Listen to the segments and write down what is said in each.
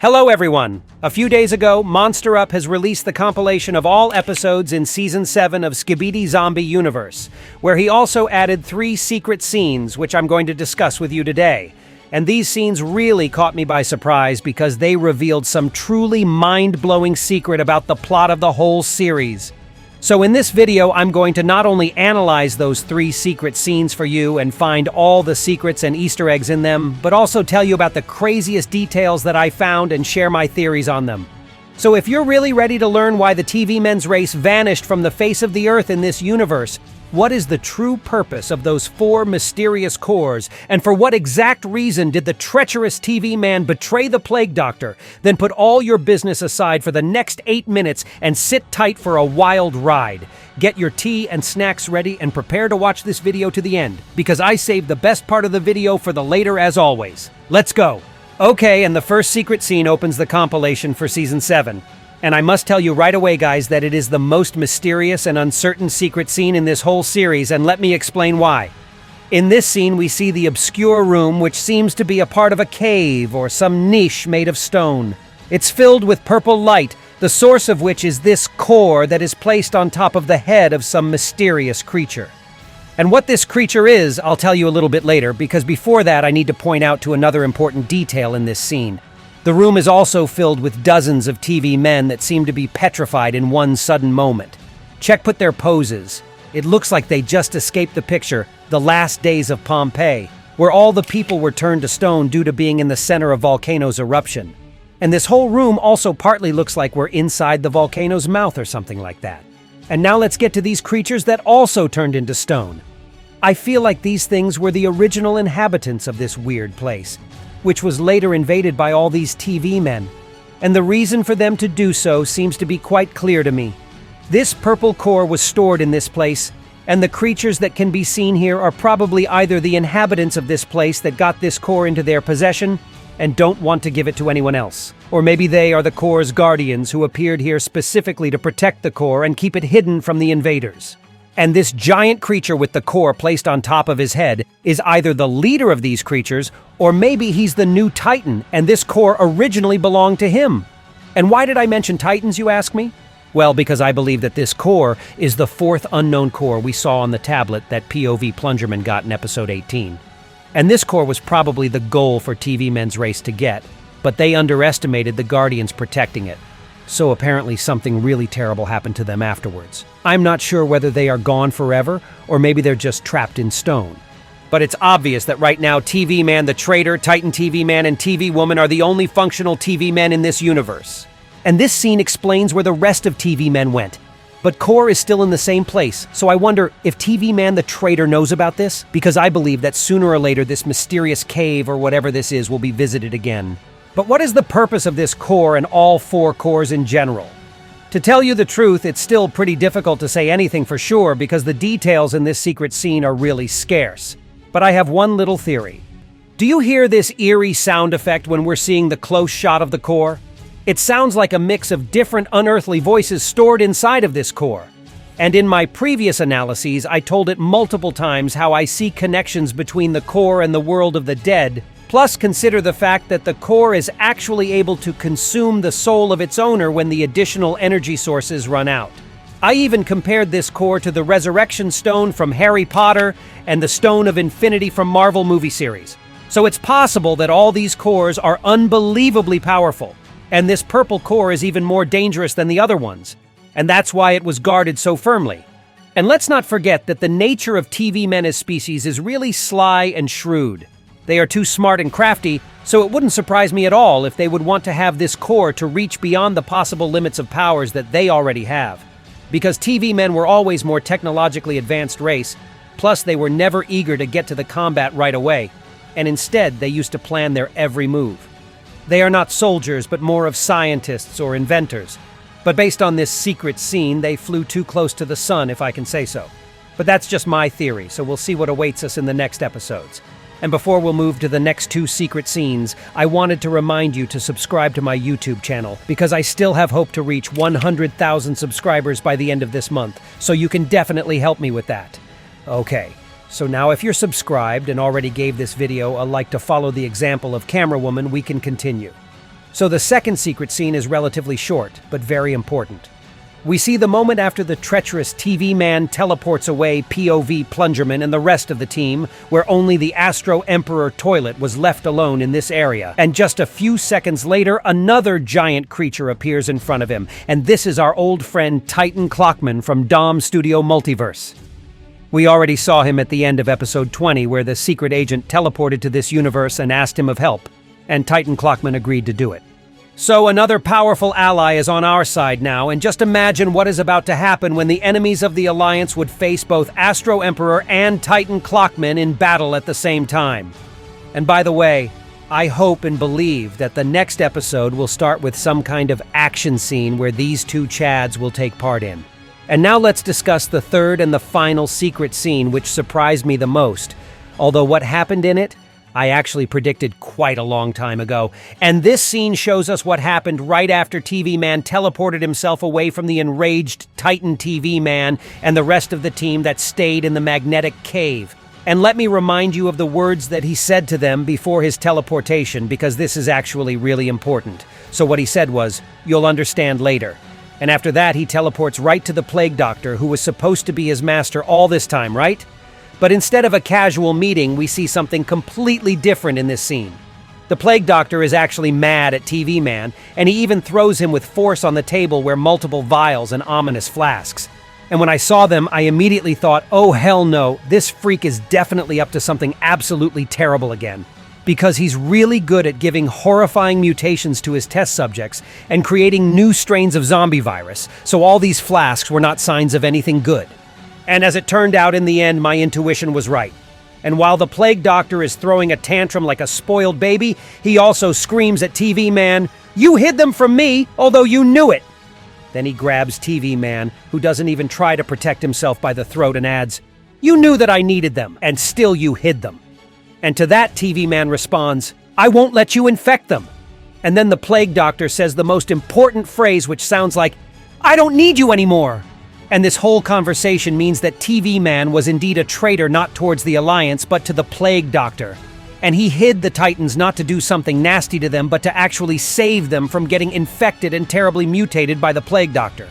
Hello everyone! A few days ago, Monster Up has released the compilation of all episodes in Season 7 of Skibidi Zombie Universe, where he also added 3 secret scenes, which I'm going to discuss with you today. And these scenes really caught me by surprise because they revealed some truly mind-blowing secret about the plot of the whole series. So in this video, I'm going to not only analyze those 3 secret scenes for you and find all the secrets and Easter eggs in them, but also tell you about the craziest details that I found and share my theories on them. So if you're really ready to learn why the TV men's race vanished from the face of the Earth in this universe, what is the true purpose of those 4 mysterious cores, and for what exact reason did the treacherous TV man betray the Plague Doctor, then put all your business aside for the next 8 minutes and sit tight for a wild ride. Get your tea and snacks ready and prepare to watch this video to the end, because I saved the best part of the video for the later as always. Let's go! Okay, and the first secret scene opens the compilation for Season 7. And I must tell you right away, guys, that it is the most mysterious and uncertain secret scene in this whole series, and let me explain why. In this scene, we see the obscure room, which seems to be a part of a cave or some niche made of stone. It's filled with purple light, the source of which is this core that is placed on top of the head of some mysterious creature. And what this creature is, I'll tell you a little bit later, because before that, I need to point out to another important detail in this scene. The room is also filled with dozens of TV men that seem to be petrified in one sudden moment. Check put their poses. It looks like they just escaped the picture, The Last Days of Pompeii, where all the people were turned to stone due to being in the center of volcano's eruption. And this whole room also partly looks like we're inside the volcano's mouth or something like that. And now let's get to these creatures that also turned into stone. I feel like these things were the original inhabitants of this weird place, which was later invaded by all these TV men. And the reason for them to do so seems to be quite clear to me. This purple core was stored in this place, and the creatures that can be seen here are probably either the inhabitants of this place that got this core into their possession and don't want to give it to anyone else. Or maybe they are the core's guardians who appeared here specifically to protect the core and keep it hidden from the invaders. And this giant creature with the core placed on top of his head is either the leader of these creatures, or maybe he's the new Titan, and this core originally belonged to him. And why did I mention Titans, you ask me? Well, because I believe that this core is the 4th unknown core we saw on the tablet that POV Plungerman got in episode 18. And this core was probably the goal for TV men's race to get, but they underestimated the Guardians protecting it. So apparently something really terrible happened to them afterwards. I'm not sure whether they are gone forever, or maybe they're just trapped in stone. But it's obvious that right now TV Man the Traitor, Titan TV Man, and TV Woman are the only functional TV men in this universe. And this scene explains where the rest of TV Men went. But Core is still in the same place, so I wonder if TV Man the Traitor knows about this, because I believe that sooner or later this mysterious cave or whatever this is will be visited again. But what is the purpose of this core and all 4 cores in general? To tell you the truth, it's still pretty difficult to say anything for sure because the details in this secret scene are really scarce. But I have one little theory. Do you hear this eerie sound effect when we're seeing the close shot of the core? It sounds like a mix of different unearthly voices stored inside of this core. And in my previous analyses, I told it multiple times how I see connections between the core and the world of the dead. Plus, consider the fact that the core is actually able to consume the soul of its owner when the additional energy sources run out. I even compared this core to the Resurrection Stone from Harry Potter and the Stone of Infinity from Marvel movie series. So it's possible that all these cores are unbelievably powerful, and this purple core is even more dangerous than the other ones. And that's why it was guarded so firmly. And let's not forget that the nature of TV men as species is really sly and shrewd. They are too smart and crafty, so it wouldn't surprise me at all if they would want to have this core to reach beyond the possible limits of powers that they already have. Because TV men were always more technologically advanced race, plus they were never eager to get to the combat right away, and instead they used to plan their every move. They are not soldiers, but more of scientists or inventors. But based on this secret scene, they flew too close to the sun, if I can say so. But that's just my theory, so we'll see what awaits us in the next episodes. And before we'll move to the next 2 secret scenes, I wanted to remind you to subscribe to my YouTube channel, because I still have hope to reach 100,000 subscribers by the end of this month, so you can definitely help me with that. Okay, so now if you're subscribed and already gave this video a like to follow the example of Camerawoman, we can continue. So the second secret scene is relatively short, but very important. We see the moment after the treacherous TV man teleports away POV Plungerman and the rest of the team, where only the Astro Emperor toilet was left alone in this area. And just a few seconds later, another giant creature appears in front of him, and this is our old friend Titan Clockman from Dom Studio Multiverse. We already saw him at the end of episode 20, where the secret agent teleported to this universe and asked him of help, and Titan Clockman agreed to do it. So another powerful ally is on our side now, and just imagine what is about to happen when the enemies of the Alliance would face both Astro Emperor and Titan Clockman in battle at the same time. And by the way, I hope and believe that the next episode will start with some kind of action scene where these two Chads will take part in. And now let's discuss the third and the final secret scene, which surprised me the most. Although what happened in it, I actually predicted quite a long time ago. And this scene shows us what happened right after TV Man teleported himself away from the enraged Titan TV Man and the rest of the team that stayed in the magnetic cave. And let me remind you of the words that he said to them before his teleportation, because this is actually really important. So what he said was, "You'll understand later." And after that, he teleports right to the Plague Doctor, who was supposed to be his master all this time, right? But instead of a casual meeting, we see something completely different in this scene. The Plague Doctor is actually mad at TV Man, and he even throws him with force on the table where multiple vials and ominous flasks. And when I saw them, I immediately thought, oh hell no, this freak is definitely up to something absolutely terrible again. Because he's really good at giving horrifying mutations to his test subjects and creating new strains of zombie virus, so all these flasks were not signs of anything good. And as it turned out in the end, my intuition was right. And while the Plague Doctor is throwing a tantrum like a spoiled baby, he also screams at TV Man, "You hid them from me, although you knew it!" Then he grabs TV Man, who doesn't even try to protect himself by the throat, and adds, "You knew that I needed them, and still you hid them." And to that, TV Man responds, "I won't let you infect them." And then the Plague Doctor says the most important phrase, which sounds like, "I don't need you anymore." And this whole conversation means that TV Man was indeed a traitor not towards the Alliance, but to the Plague Doctor. And he hid the Titans not to do something nasty to them, but to actually save them from getting infected and terribly mutated by the Plague Doctor.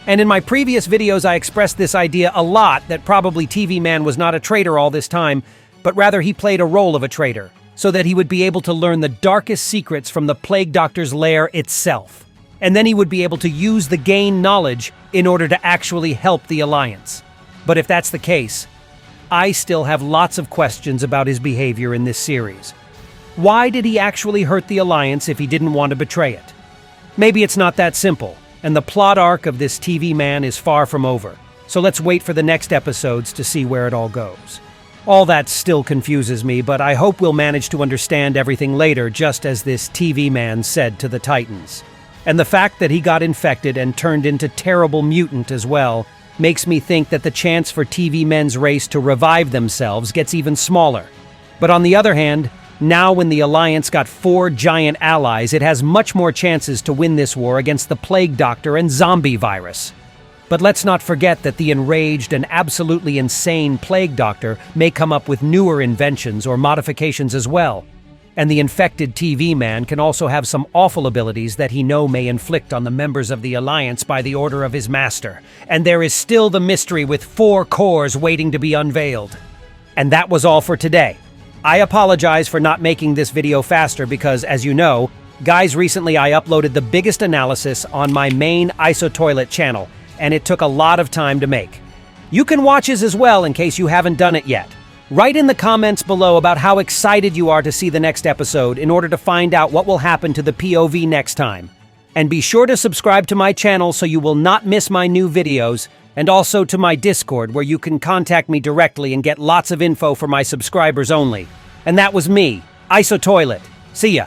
And in my previous videos, I expressed this idea a lot, that probably TV Man was not a traitor all this time, but rather he played a role of a traitor, so that he would be able to learn the darkest secrets from the Plague Doctor's lair itself. And then he would be able to use the gained knowledge in order to actually help the Alliance. But if that's the case, I still have lots of questions about his behavior in this series. Why did he actually hurt the Alliance if he didn't want to betray it? Maybe it's not that simple, and the plot arc of this TV Man is far from over. So let's wait for the next episodes to see where it all goes. All that still confuses me, but I hope we'll manage to understand everything later, just as this TV Man said to the Titans. And the fact that he got infected and turned into terrible mutant as well makes me think that the chance for TV Men's race to revive themselves gets even smaller. But on the other hand, now when the Alliance got 4 giant allies, it has much more chances to win this war against the Plague Doctor and zombie virus. But let's not forget that the enraged and absolutely insane Plague Doctor may come up with newer inventions or modifications as well. And the infected TV Man can also have some awful abilities that he may inflict on the members of the Alliance by the order of his master. And there is still the mystery with 4 cores waiting to be unveiled. And that was all for today. I apologize for not making this video faster because, as you know, guys, recently I uploaded the biggest analysis on my main IsoToilet channel, and it took a lot of time to make. You can watch his as well in case you haven't done it yet. Write in the comments below about how excited you are to see the next episode in order to find out what will happen to the POV next time. And be sure to subscribe to my channel so you will not miss my new videos, and also to my Discord where you can contact me directly and get lots of info for my subscribers only. And that was me, IsoToilet. See ya.